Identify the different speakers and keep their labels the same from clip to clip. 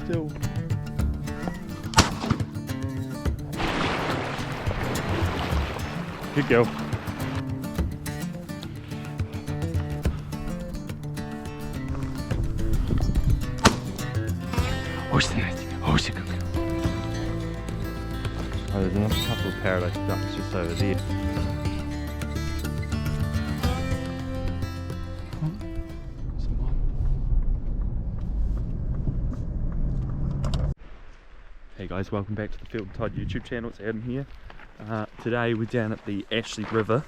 Speaker 1: still. Good girl. Oh, she's nice. Oh, she's good girl. Oh, there's another couple of paradise ducks just over there. Hey guys, welcome back to the Field and Tide YouTube channel. It's Adam here. Today we're down at the Ashley River.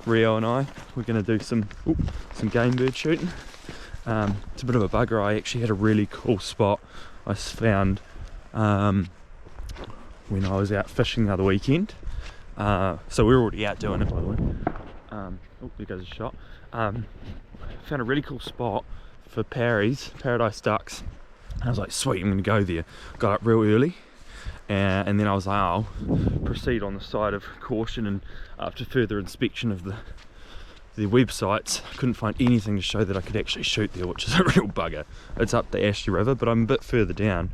Speaker 1: Rio and I, we're going to do some game bird shooting. It's a bit of a bugger. I actually had a really cool spot I found when I was out fishing the other weekend. So we were already out doing it, by the way. Oh, there goes a shot. Found a really cool spot for Paradise Ducks. I was like, sweet, I'm going to go there. Got up real early. And then I was like, I'll proceed on the side of caution, and after further inspection of the websites, I couldn't find anything to show that I could actually shoot there, which is a real bugger. It's up the Ashley River, but I'm a bit further down,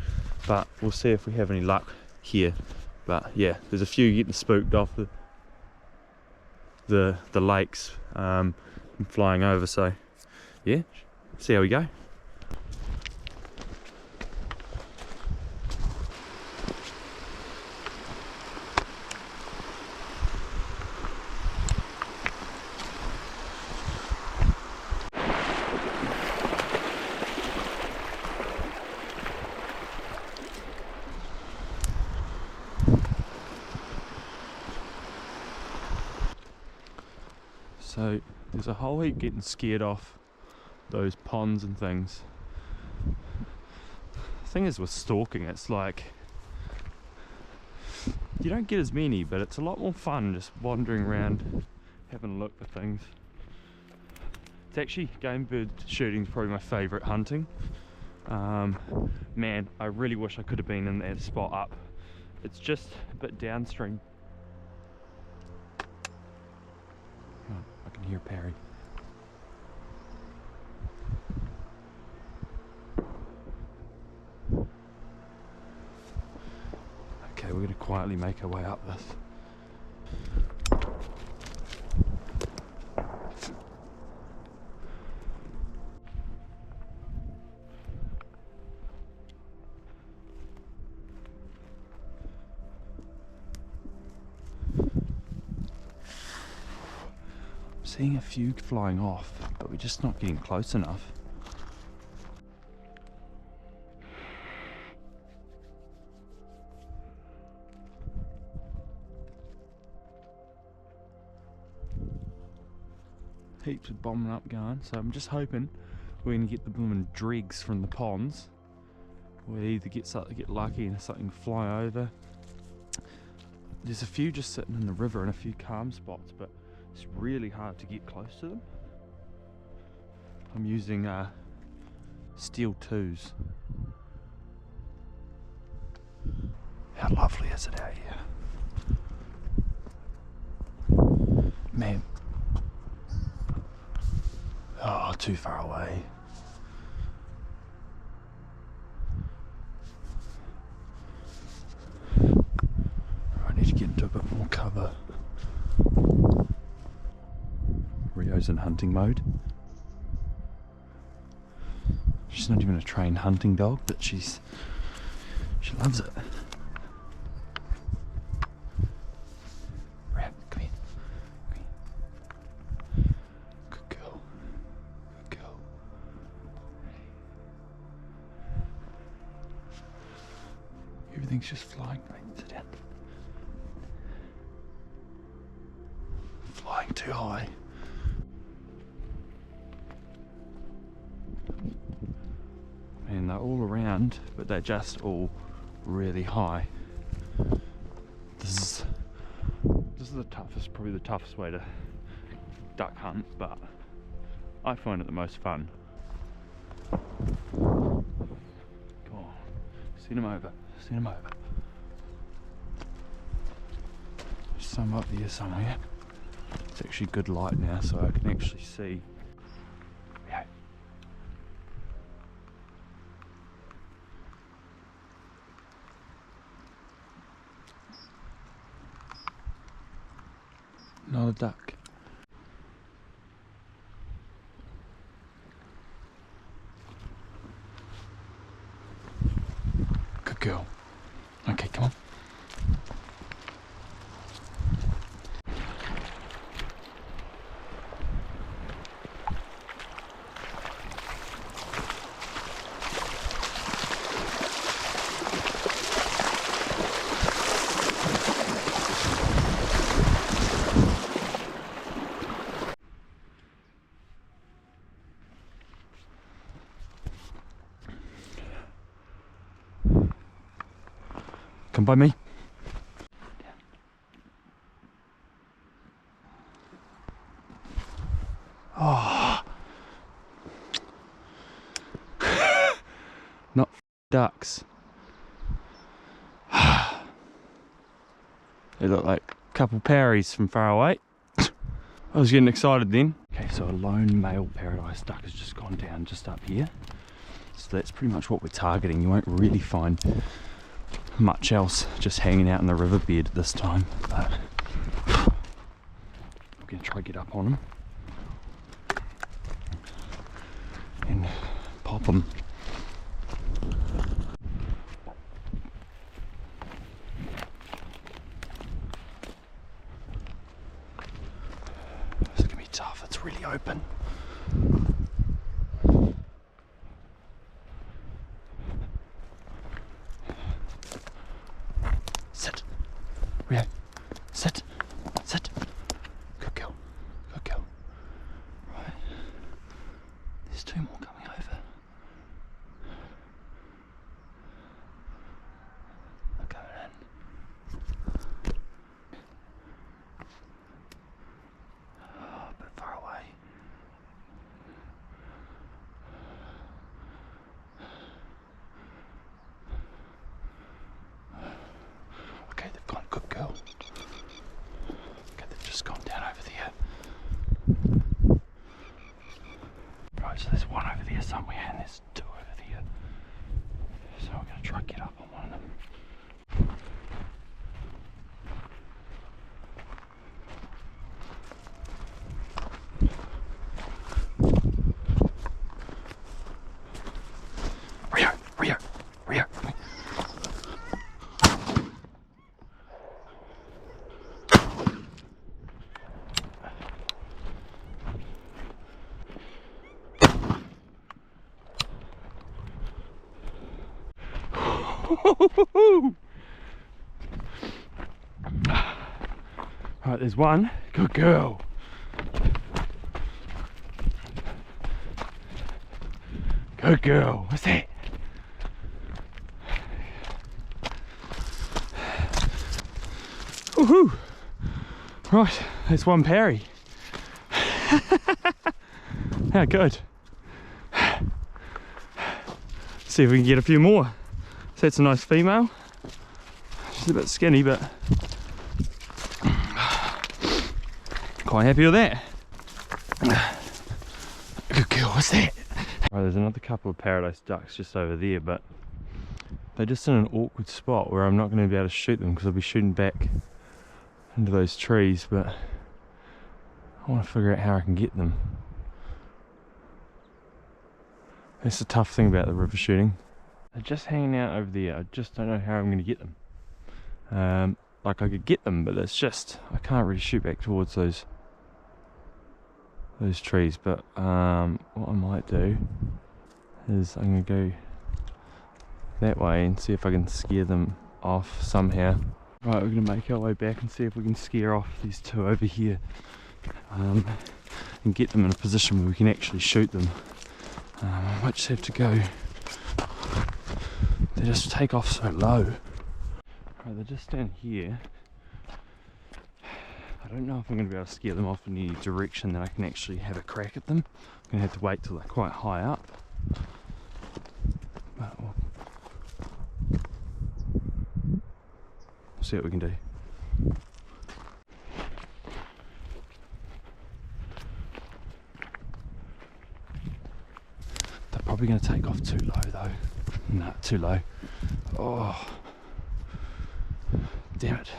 Speaker 1: but we'll see if we have any luck here. But yeah, there's a few getting spooked off the lakes flying over, so yeah, see how we go. So there's a whole heap getting scared off those ponds and things. The thing is with stalking, it's like you don't get as many, but it's a lot more fun just wandering around having a look for things. It's actually, game bird shooting is probably my favourite hunting. Man, I really wish I could have been in that spot up. It's just a bit downstream. I can hear Perry. Okay, we're going to quietly make our way up this. Seeing a few flying off, but we're just not getting close enough. Heaps of bombing up going, so I'm just hoping we're going to get the blooming dregs from the ponds. We either get lucky and something fly over. There's a few just sitting in the river and a few calm spots, but it's really hard to get close to them. I'm using steel 2s. How lovely is it out here? Man. Oh, too far away. I need to get into a bit more cover. Rio's in hunting mode. She's not even a trained hunting dog, but she loves it. Rat, come here. Come here. Good girl. Good girl. Everything's just flying. Right, sit down. Flying too high. And they're all around, but they're just all really high. This is the toughest, probably the toughest way to duck hunt, but I find it the most fun. Go on, send him over, send him over. There's some up there somewhere. It's actually good light now, so I can actually see. Not a duck. Good girl. Okay, come on. Come by me. Oh. Not ducks. They look like a couple Parries from far away. I was getting excited then. Okay, so a lone male paradise duck has just gone down just up here. So that's pretty much what we're targeting. You won't really find much else just hanging out in the riverbed this time. But I'm going to try to get up on him and pop him. It's going to be tough, it's really open. Sit. Rio. Sit. Sit. Good girl. Good girl. Right. There's two more coming over. They're coming in. Oh, a bit far away. Okay, they've gone. Good girl. Okay, they've just gone down over there. Right, so there's one over there somewhere and there's two over there. So I'm going to try to get up on one of them. Rio, Rio, Rio. Right, there's one. Good girl. Good girl. What's that? Woohoo! Right, there's one Parry. How good. See if we can get a few more. So that's a nice female. She's a bit skinny, but quite happy with that. Good girl, what's that? Right, there's another couple of paradise ducks just over there, but they're just in an awkward spot where I'm not going to be able to shoot them because I'll be shooting back into those trees, but I want to figure out how I can get them. That's the tough thing about the river shooting. They're just hanging out over there. I just don't know how I'm going to get them. Like I could get them, but it's just I can't really shoot back towards those trees. But what I might do is I'm going to go that way and see if I can scare them off somehow. Right, we're going to make our way back and see if we can scare off these two over here and get them in a position where we can actually shoot them. I might just have to go. They just take off so low. Right, they're just down here. I don't know if I'm going to be able to scare them off in any direction that I can actually have a crack at them. I'm going to have to wait till they're quite high up. But we'll see what we can do. They're probably going to take off too low though. Nah, too low. Oh, damn it.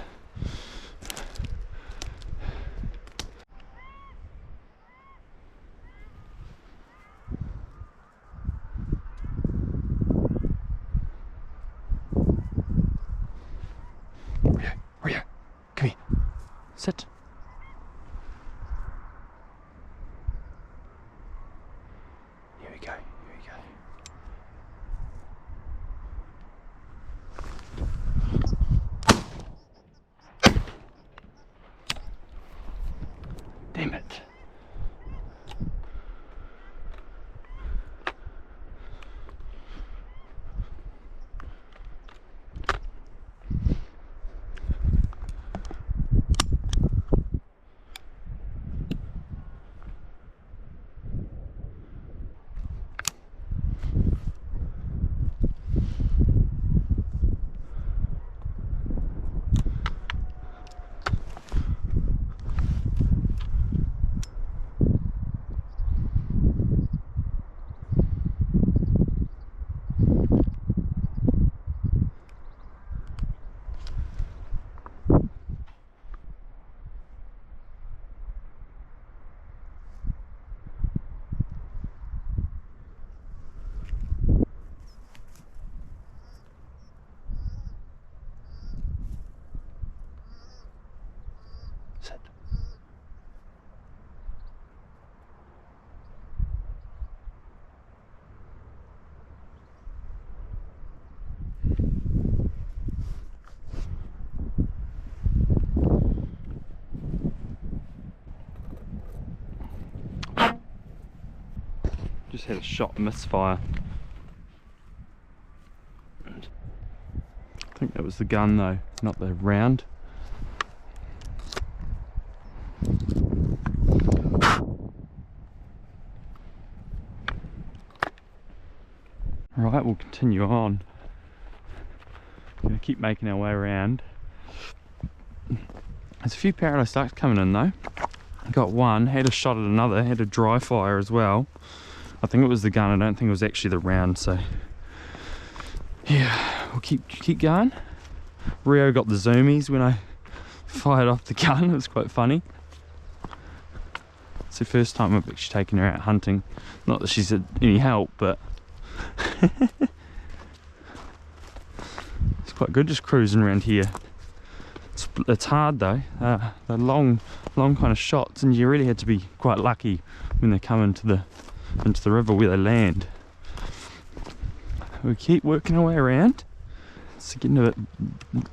Speaker 1: just had a shot misfire. I think that was the gun though, not the round. Right, we'll continue on. Gonna keep making our way around. There's a few Paradise ducks coming in though. Got one, had a shot at another, had a dry fire as well. I think it was the gun, I don't think it was actually the round, so yeah, we'll keep going. Rio got the zoomies when I fired off the gun. It was quite funny. It's the first time I've actually taken her out hunting. Not that she's any help, but it's quite good just cruising around here. It's hard though. They're long kind of shots, and you really had to be quite lucky when they come into the river where they land. We keep working our way around. It's getting a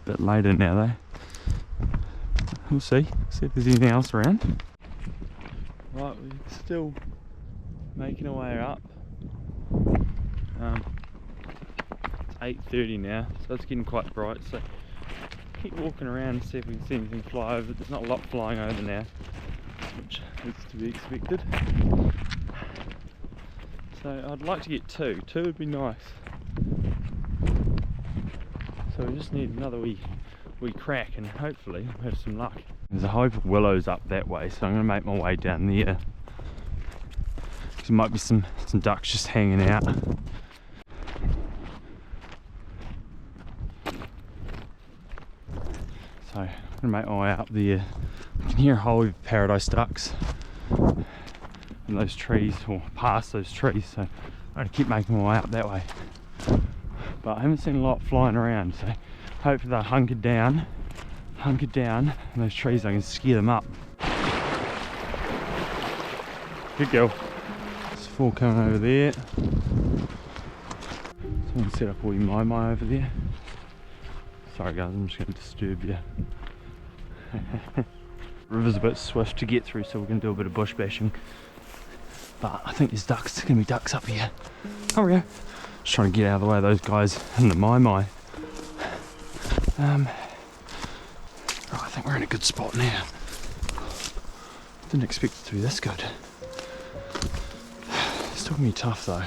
Speaker 1: bit later now though. We'll see if there's anything else around. Right, we're still making our way up. It's 8:30 now, so it's getting quite bright, so keep walking around and see if we can see anything fly over. There's not a lot flying over now, which is to be expected. So I'd like to get two would be nice. So we just need another wee crack, and hopefully we'll have some luck. There's a hive of willows up that way, so I'm going to make my way down there. There might be some ducks just hanging out. So I'm going to make my way up there. I can hear a whole heap of Paradise ducks in those trees, or past those trees, so I'm going to keep making my way up that way. But I haven't seen a lot flying around, so hopefully they're hunkered down in those trees. I can scare them up. Good girl. There's four coming over there. So I'm going to set up all your my over there. Sorry guys, I'm just going to disturb you. River's a bit swift to get through, so we're going to do a bit of bush bashing. But I think there's ducks. There's going to be ducks up here. Oh, we go. Just trying to get out of the way of those guys in the my. Right, I think we're in a good spot now. Didn't expect it to be this good. It's still gonna be tough though.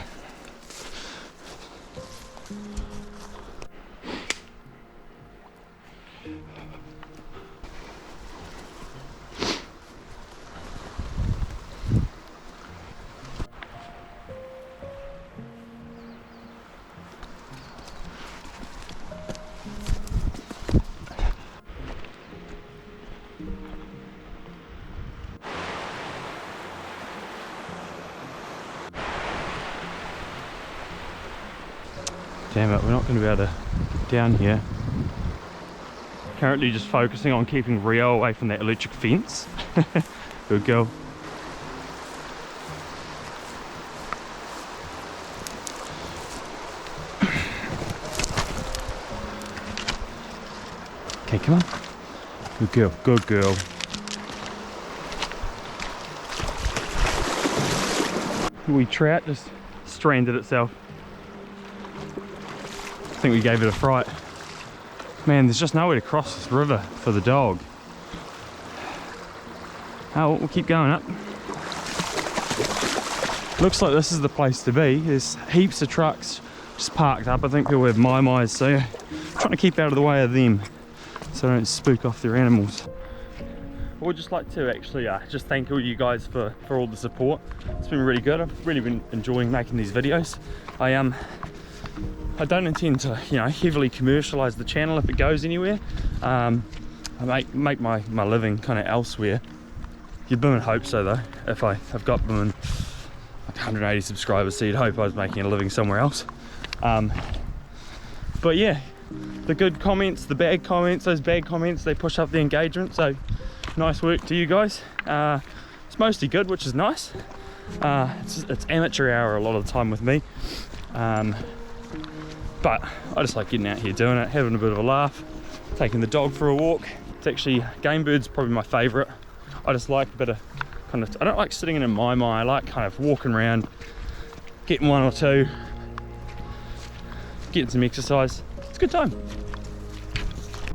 Speaker 1: Damn it, we're not going to be able to get down here. Currently just focusing on keeping Rio away from that electric fence. Good girl. Okay, come on. Good girl, good girl. The wee trout just stranded itself. I think we gave it a fright. Man, there's just nowhere to cross this river for the dog. Oh, we'll keep going up. Looks like this is the place to be. There's heaps of trucks just parked up. I think people have my-my's, so I'm trying to keep out of the way of them so I don't spook off their animals. I would just like to actually just thank all you guys for all the support. It's been really good. I've really been enjoying making these videos. I don't intend to, heavily commercialize the channel if it goes anywhere. I make my living kind of elsewhere. You'd boom and hope so though. If I've got boom like 180 subscribers, so you'd hope I was making a living somewhere else. But yeah, the good comments, the bad comments, those bad comments, they push up the engagement. So nice work to you guys. It's mostly good, which is nice. It's amateur hour a lot of the time with me. But I just like getting out here doing it, having a bit of a laugh, taking the dog for a walk. It's actually, game bird's probably my favourite. I just like a bit of I don't like sitting in a my, I like kind of walking around, getting one or two, getting some exercise. It's a good time.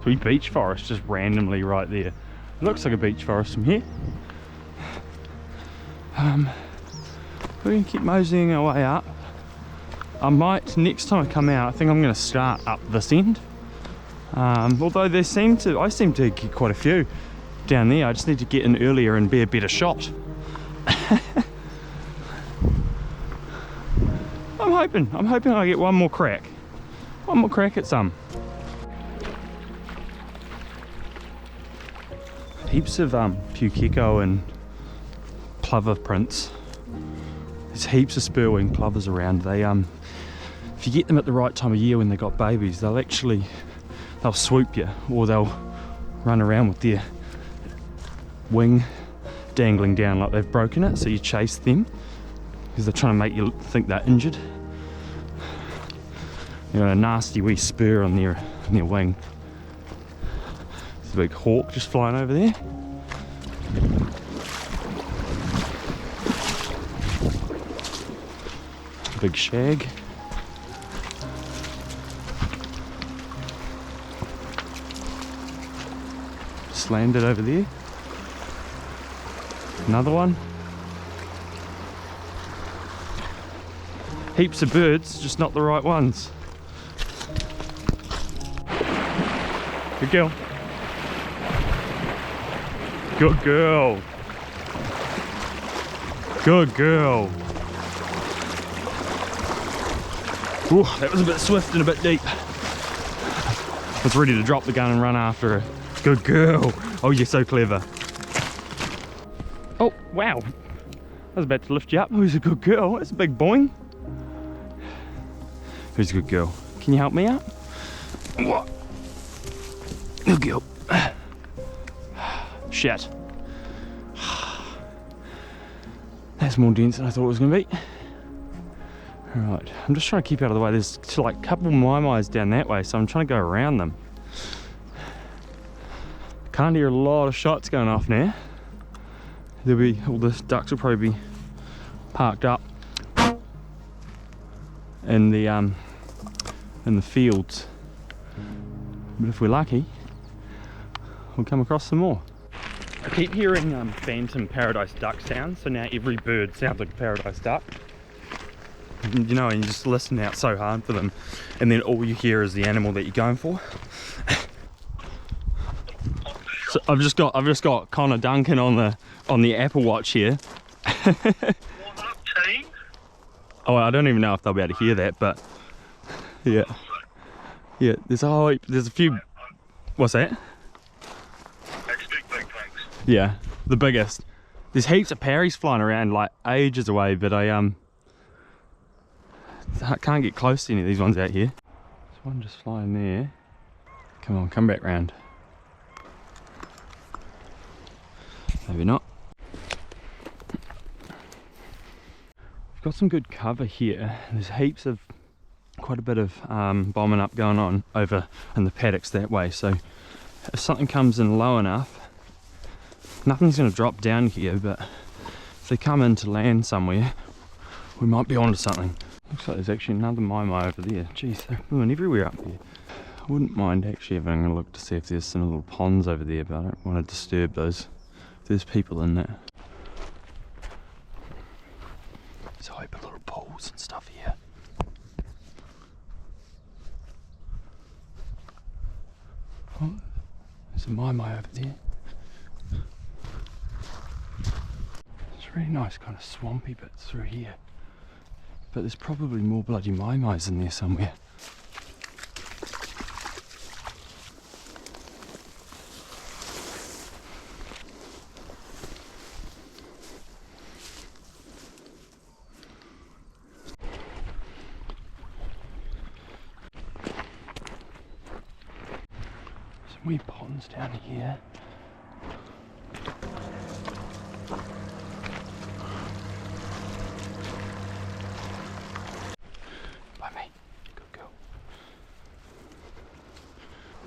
Speaker 1: Sweet beech forest just randomly right there. It looks like a beech forest from here. We can keep moseying our way up. I might, next time I come out, I think I'm going to start up this end. Although I seem to get quite a few down there. I just need to get in earlier and be a better shot. I'm hoping I get one more crack at some. Heaps of pukeko and plover prints. There's heaps of spurwing plovers around. They if you get them at the right time of year when they got babies, they'll swoop you, or they'll run around with their wing dangling down like they've broken it, so you chase them because they're trying to make you think they're injured. You got a nasty wee spur on their wing. There's a big hawk just flying over there. Big shag. Just landed over there. Another one. Heaps of birds, just not the right ones. Good girl. Good girl. Good girl. Ooh, that was a bit swift and a bit deep. I was ready to drop the gun and run after her. Good girl. Oh, you're so clever. Oh, wow. I was about to lift you up. Who's a good girl? That's a big boing. Who's a good girl? Can you help me out? What? Good girl. Shit. That's more dense than I thought it was going to be. Alright, I'm just trying to keep out of the way. There's like a couple of mai-mais down that way, so I'm trying to go around them. Can't hear a lot of shots going off now. All the ducks will probably be parked up in the fields. But if we're lucky, we'll come across some more. I keep hearing phantom paradise duck sounds, so now every bird sounds like a paradise duck. And, you know, and you just listen out so hard for them, and then all you hear is the animal that you're going for. So I've just got Connor Duncan on the Apple Watch here.
Speaker 2: What's up, team?
Speaker 1: Oh, I don't even know if they'll be able to hear that, but yeah, there's a few. What's that?
Speaker 2: Big thanks.
Speaker 1: Yeah, the biggest. There's heaps of parries flying around like ages away, but I can't get close to any of these ones out here. There's one just flying there. Come on, come back round. Maybe not. We've got some good cover here. There's quite a bit of bombing up going on over in the paddocks that way, so if something comes in low enough, nothing's going to drop down here, but if they come in to land somewhere, we might be onto something. Looks like there's actually another mai-mai over there. Jeez, they're moving everywhere up here. I wouldn't mind actually having a look to see if there's some little ponds over there, but I don't want to disturb those. There's people in there. There's a heap of little pools and stuff here. Oh, there's a mai-mai over there. It's really nice kind of swampy bits through here. But there's probably more bloody mai-mais in there somewhere. Some wee ponds down here.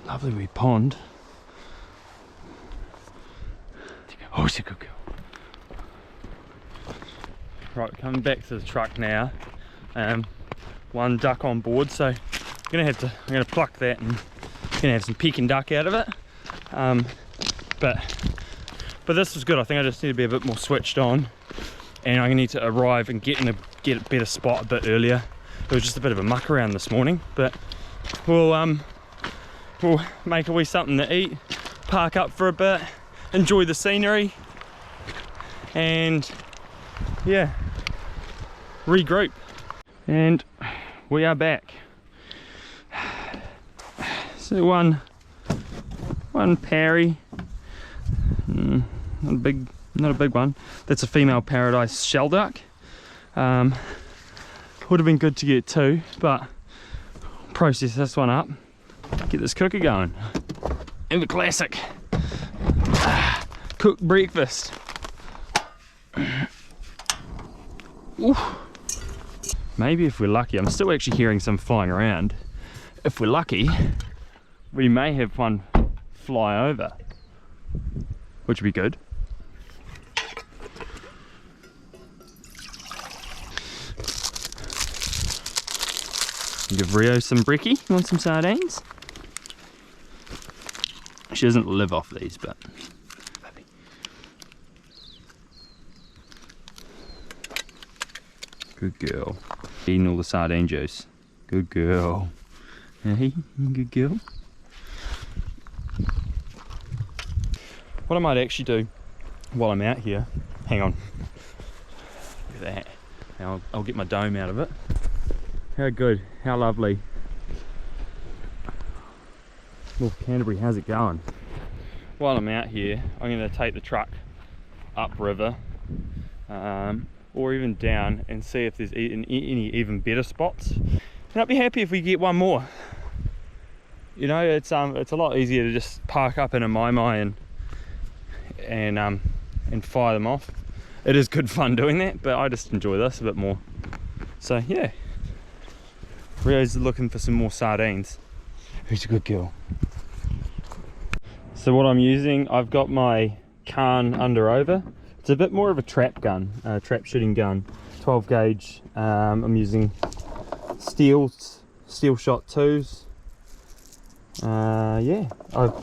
Speaker 1: Lovely wee pond. Oh, she's a good girl. Right, coming back to the truck now. one duck on board, so I'm gonna pluck that and gonna have some Peking duck out of it. But this was good. I think I just need to be a bit more switched on, and I need to arrive and get a better spot a bit earlier. It was just a bit of a muck around this morning, but we'll make a wee something to eat, park up for a bit, enjoy the scenery, and yeah, regroup. And we are back. So one Parry, not a big one. That's a female Paradise Shelduck. Would have been good to get two, but process this one up, get this cooker going. And the classic cooked breakfast. Ooh. Maybe if we're lucky, I'm still actually hearing some flying around. If we're lucky, we may have one fly over, which would be good. Give Rio some brekkie. You want some sardines? She doesn't live off these, but good girl. Eating all the sardine juice. Good girl. Hey, good girl. What I might actually do while I'm out here, hang on. Look at that. Now I'll get my dome out of it. How good, how lovely. North Canterbury, how's it going? While I'm out here, I'm going to take the truck upriver, or even down, and see if there's any even better spots. And I'd be happy if we get one more. You know, it's a lot easier to just park up in a mai and fire them off. It is good fun doing that, but I just enjoy this a bit more. So yeah, Rio's looking for some more sardines. Who's a good girl? So what I'm using, I've got my Kahn under over. It's a bit more of a trap gun, trap shooting gun, 12 gauge. I'm using steel shot 2s. Yeah, I've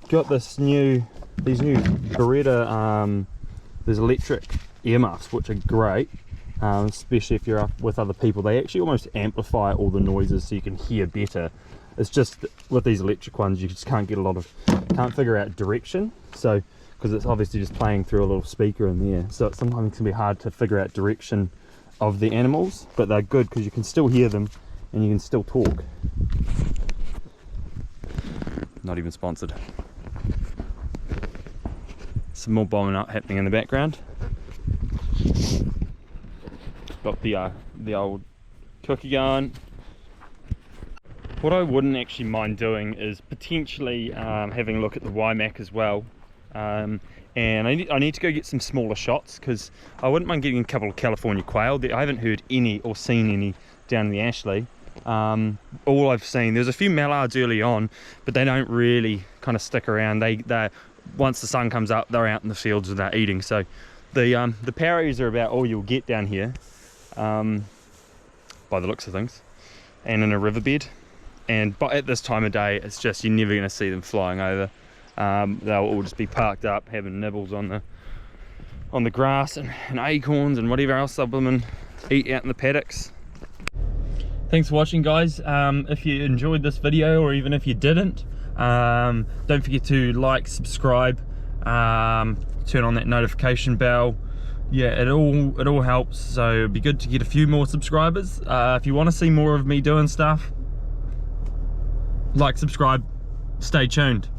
Speaker 1: got these new Beretta, there's electric earmuffs, which are great, especially if you're up with other people. They actually almost amplify all the noises so you can hear better. It's just with these electric ones, you just can't figure out direction. So, because it's obviously just playing through a little speaker in there, so sometimes it can be hard to figure out direction of the animals, but they're good because you can still hear them and you can still talk. Not even sponsored. Some more bombing up happening in the background. Got the old cookie going. What I wouldn't actually mind doing is potentially having a look at the Waimak as well. And I need to go get some smaller shots, because I wouldn't mind getting a couple of California quail. I haven't heard any or seen any down in the Ashley. All I've seen, there's a few mallards early on, but they don't really kind of stick around. They once the sun comes up, they're out in the fields and they're eating. So the parries are about all you'll get down here, by the looks of things, and in a riverbed. But at this time of day, it's just, you're never going to see them flying over. They'll all just be parked up having nibbles on the grass and acorns and whatever else they'll bloom and eat out in the paddocks. Thanks for watching, guys. If you enjoyed this video, or even if you didn't, don't forget to like, subscribe, turn on that notification bell. Yeah, it all helps, so it'd be good to get a few more subscribers. If you want to see more of me doing stuff, like, subscribe, stay tuned.